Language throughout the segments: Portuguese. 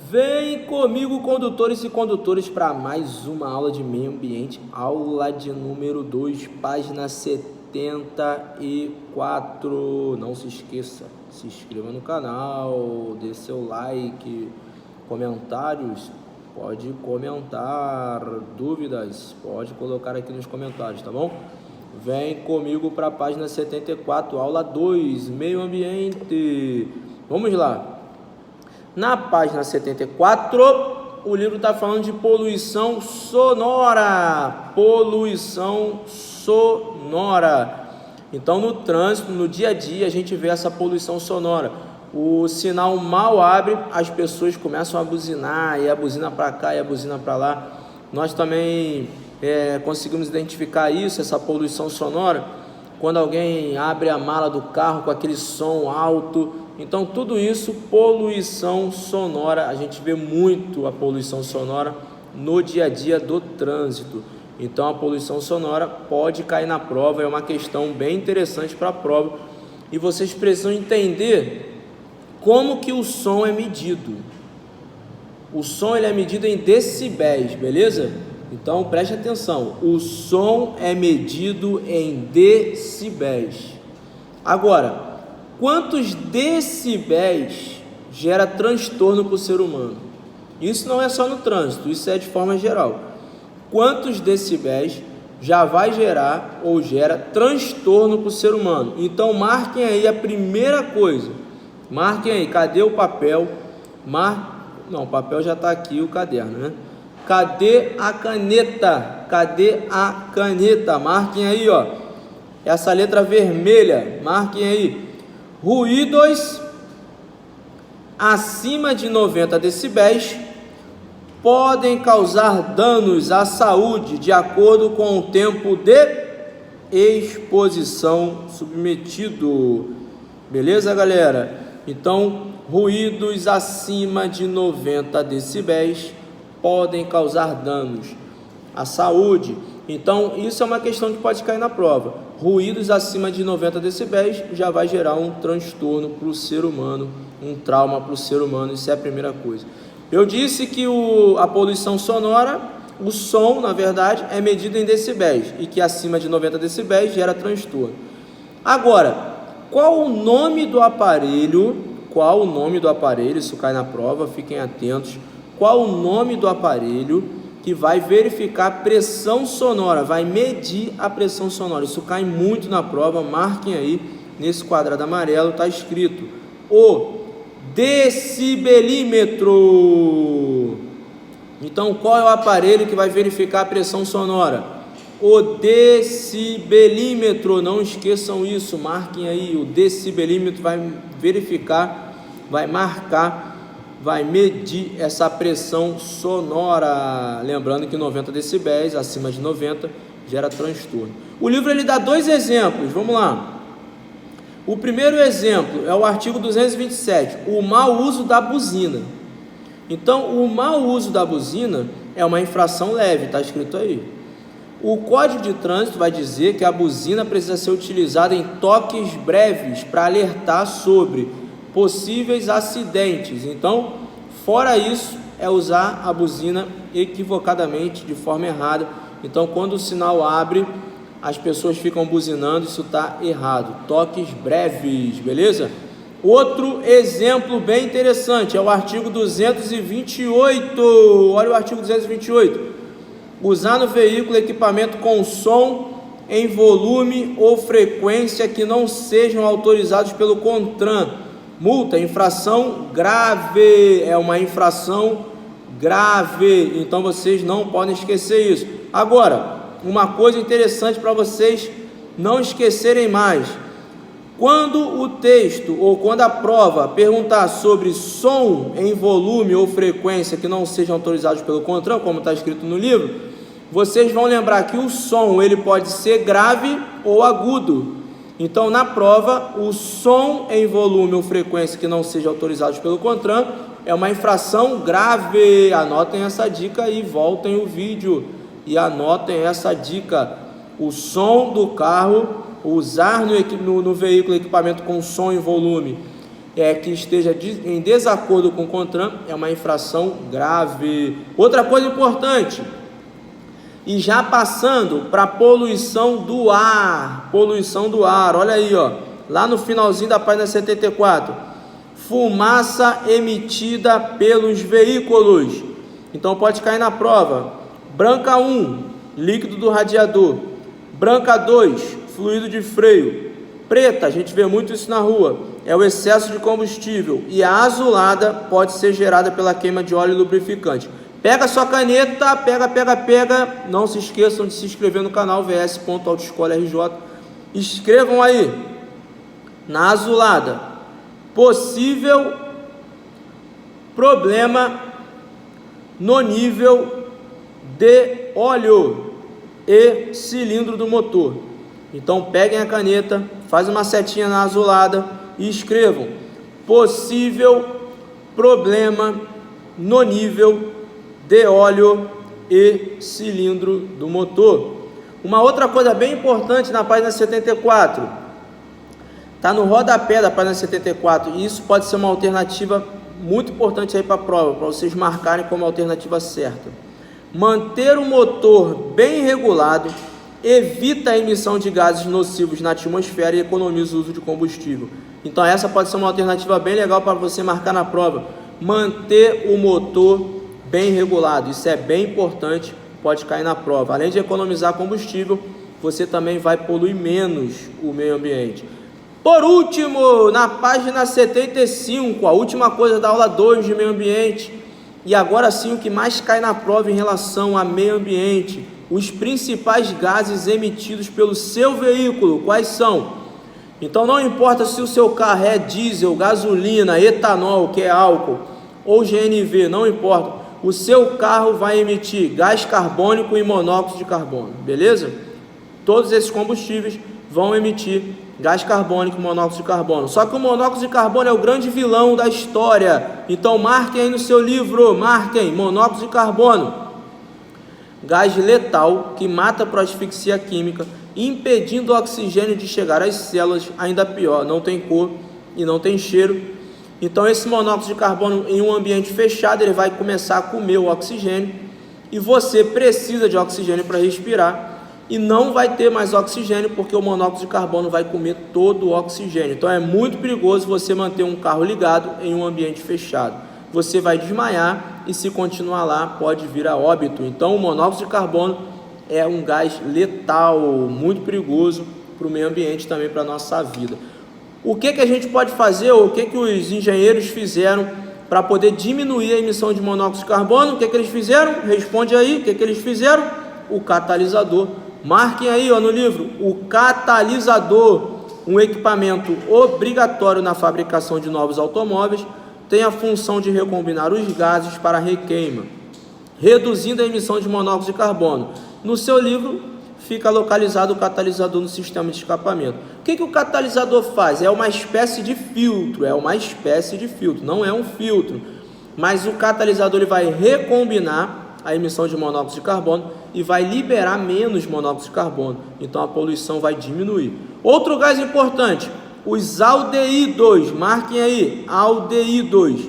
Vem comigo, condutores e condutores, para mais uma aula de meio ambiente, aula de número 2, página 74. Não se esqueça, se inscreva no canal, dê seu like, comentários, pode comentar, dúvidas, pode colocar aqui nos comentários, tá bom? Vem comigo para a página 74, aula 2, meio ambiente. Vamos lá. Na página 74, o livro está falando de poluição sonora. Poluição sonora. Então, no trânsito, no dia a dia, a gente vê essa poluição sonora. O sinal mal abre, as pessoas começam a buzinar, e a buzina para cá, e a buzina para lá. Nós também conseguimos identificar isso, essa poluição sonora, quando alguém abre a mala do carro com aquele som alto. Então, tudo isso, poluição sonora, a gente vê muito a poluição sonora no dia a dia do trânsito. Então, a poluição sonora pode cair na prova, é uma questão bem interessante para a prova. E vocês precisam entender como que o som é medido. O som ele é medido em decibéis, beleza? Então, preste atenção, o som é medido em decibéis. Agora, quantos decibéis gera transtorno para o ser humano? Isso não é só no trânsito, isso é de forma geral. Quantos decibéis já vai gerar ou gera transtorno para o ser humano? Então marquem aí a primeira coisa. Marquem aí, cadê o papel? Não, o papel já está aqui, o caderno, né? Cadê a caneta? Cadê a caneta? Marquem aí, ó. Essa letra vermelha, marquem aí. Ruídos acima de 90 decibéis podem causar danos à saúde de acordo com o tempo de exposição submetido. Beleza, galera? Então, ruídos acima de 90 decibéis podem causar danos à saúde. Então, isso é uma questão que pode cair na prova. Ruídos acima de 90 decibéis já vai gerar um transtorno para o ser humano, um trauma para o ser humano, isso é a primeira coisa. Eu disse que a poluição sonora, o som, na verdade, é medido em decibéis, e que acima de 90 decibéis gera transtorno. Agora, qual o nome do aparelho? Qual o nome do aparelho? Isso cai na prova, fiquem atentos. Qual o nome do aparelho que vai verificar a pressão sonora, vai medir a pressão sonora? Isso cai muito na prova, marquem aí, nesse quadrado amarelo está escrito o decibelímetro. Então, qual é o aparelho que vai verificar a pressão sonora? O decibelímetro, não esqueçam isso, marquem aí, o decibelímetro vai verificar, vai marcar, vai medir essa pressão sonora. Lembrando que 90 decibéis, acima de 90, gera transtorno. O livro ele dá dois exemplos, vamos lá. O primeiro exemplo é o artigo 227, o mau uso da buzina. Então, o mau uso da buzina é uma infração leve, está escrito aí. O Código de Trânsito vai dizer que a buzina precisa ser utilizada em toques breves para alertar sobre possíveis acidentes. Então, fora isso, é usar a buzina equivocadamente, de forma errada. Então, quando o sinal abre, as pessoas ficam buzinando, isso está errado. Toques breves, beleza? Outro exemplo bem interessante é o artigo 228. Olha o artigo 228. Usar no veículo equipamento com som em volume ou frequência que não sejam autorizados pelo CONTRAN. Multa, infração grave, é uma infração grave, então vocês não podem esquecer isso. Agora, uma coisa interessante para vocês não esquecerem mais: quando o texto ou quando a prova perguntar sobre som em volume ou frequência que não sejam autorizados pelo CONTRAN, como está escrito no livro, vocês vão lembrar que o som ele pode ser grave ou agudo. Então, na prova, o som em volume ou frequência que não sejam autorizados pelo CONTRAN é uma infração grave. Anotem essa dica aí, voltem o vídeo e anotem essa dica. O som do carro, usar no veículo equipamento com som em volume que esteja em desacordo com o CONTRAN, é uma infração grave. Outra coisa importante, e já passando para poluição do ar, olha aí, ó, lá no finalzinho da página 74, fumaça emitida pelos veículos. Então pode cair na prova. Branca 1, líquido do radiador. Branca 2, fluido de freio. Preta, a gente vê muito isso na rua, é o excesso de combustível. E a azulada pode ser gerada pela queima de óleo e lubrificante. Pega a sua caneta, pega. Não se esqueçam de se inscrever no canal vs.autoescola.rj. Escrevam aí, na azulada, possível problema no nível de óleo e cilindro do motor. Então peguem a caneta, faz uma setinha na azulada e escrevam possível problema no nível de óleo e cilindro do motor. Uma outra coisa bem importante na página 74, está no rodapé da página 74, e isso pode ser uma alternativa muito importante aí para a prova, para vocês marcarem como alternativa certa. Manter o motor bem regulado evita a emissão de gases nocivos na atmosfera e economiza o uso de combustível. Então essa pode ser uma alternativa bem legal para você marcar na prova. Manter o motor bem regulado, isso é bem importante, pode cair na prova. Além de economizar combustível, você também vai poluir menos o meio ambiente. Por último, na página 75, a última coisa da aula 2 de meio ambiente, e agora sim o que mais cai na prova em relação a meio ambiente, os principais gases emitidos pelo seu veículo, quais são? Então não importa se o seu carro é diesel, gasolina, etanol, que é álcool, ou GNV, não importa, o seu carro vai emitir gás carbônico e monóxido de carbono, beleza? Todos esses combustíveis vão emitir gás carbônico e monóxido de carbono. Só que o monóxido de carbono é o grande vilão da história. Então marquem aí no seu livro, marquem monóxido de carbono. Gás letal que mata por asfixia química, impedindo o oxigênio de chegar às células, ainda pior, não tem cor e não tem cheiro. Então esse monóxido de carbono em um ambiente fechado, ele vai começar a comer o oxigênio, e você precisa de oxigênio para respirar, e não vai ter mais oxigênio, porque o monóxido de carbono vai comer todo o oxigênio. Então é muito perigoso você manter um carro ligado em um ambiente fechado. Você vai desmaiar, e se continuar lá, pode vir a óbito. Então o monóxido de carbono é um gás letal, muito perigoso para o meio ambiente, também para a nossa vida. O que a gente pode fazer, ou o que os engenheiros fizeram para poder diminuir a emissão de monóxido de carbono? O que eles fizeram? Responde aí, o que eles fizeram? O catalisador. Marquem aí, ó, no livro, o catalisador, um equipamento obrigatório na fabricação de novos automóveis, tem a função de recombinar os gases para requeima, reduzindo a emissão de monóxido de carbono. No seu livro fica localizado o catalisador no sistema de escapamento. O que o catalisador faz? É uma espécie de filtro, não é um filtro, mas o catalisador ele vai recombinar a emissão de monóxido de carbono e vai liberar menos monóxido de carbono, então a poluição vai diminuir. Outro gás importante, os aldeídos, marquem aí, aldeídos,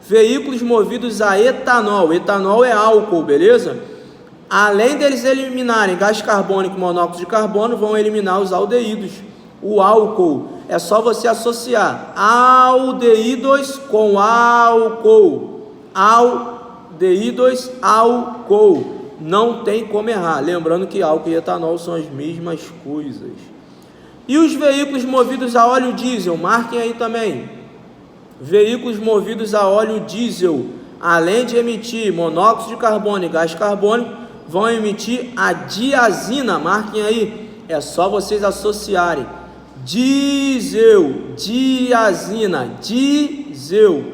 veículos movidos a etanol, etanol é álcool, beleza? Além deles eliminarem gás carbônico e monóxido de carbono, vão eliminar os aldeídos, o álcool. É só você associar aldeídos com álcool, aldeídos, álcool, não tem como errar, lembrando que álcool e etanol são as mesmas coisas. E os veículos movidos a óleo diesel, marquem aí também, veículos movidos a óleo diesel, além de emitir monóxido de carbono e gás carbônico, vão emitir a diazina, marquem aí, é só vocês associarem, diesel, diazina, diesel,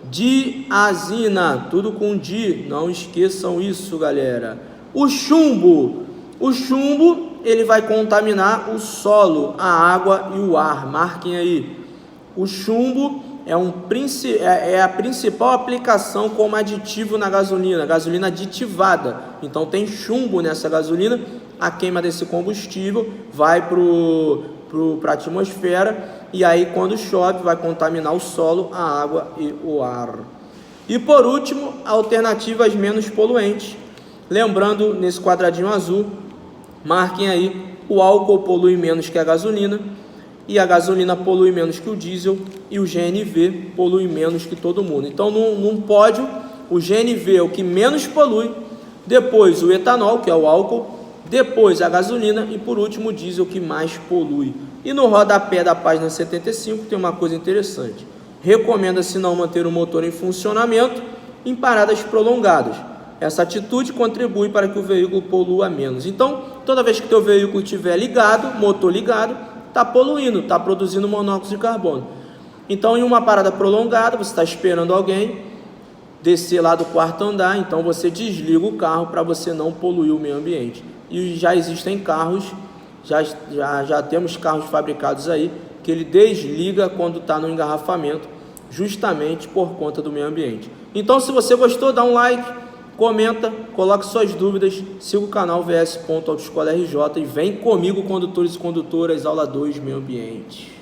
diazina, tudo com di, não esqueçam isso, galera. O chumbo, ele vai contaminar o solo, a água e o ar, marquem aí. O chumbo é a principal aplicação como aditivo na gasolina, gasolina aditivada. Então tem chumbo nessa gasolina, a queima desse combustível vai para a atmosfera e aí quando chove vai contaminar o solo, a água e o ar. E por último, alternativas menos poluentes. Lembrando, nesse quadradinho azul, marquem aí, o álcool polui menos que a gasolina, e a gasolina polui menos que o diesel, e o GNV polui menos que todo mundo. Então, num pódio, o GNV é o que menos polui, depois o etanol, que é o álcool, depois a gasolina e por último o diesel, que mais polui. E no rodapé da página 75 tem uma coisa interessante. Recomenda-se não manter o motor em funcionamento em paradas prolongadas. Essa atitude contribui para que o veículo polua menos. Então, toda vez que teu veículo estiver ligado, motor ligado, está poluindo, está produzindo monóxido de carbono. Então, em uma parada prolongada, você está esperando alguém descer lá do quarto andar, então você desliga o carro para você não poluir o meio ambiente. E já existem carros, já temos carros fabricados aí, que ele desliga quando está no engarrafamento, justamente por conta do meio ambiente. Então, se você gostou, dá um like, comenta, coloque suas dúvidas, siga o canal vs.autoescola RJ e vem comigo, condutores e condutoras, aula 2, meio ambiente.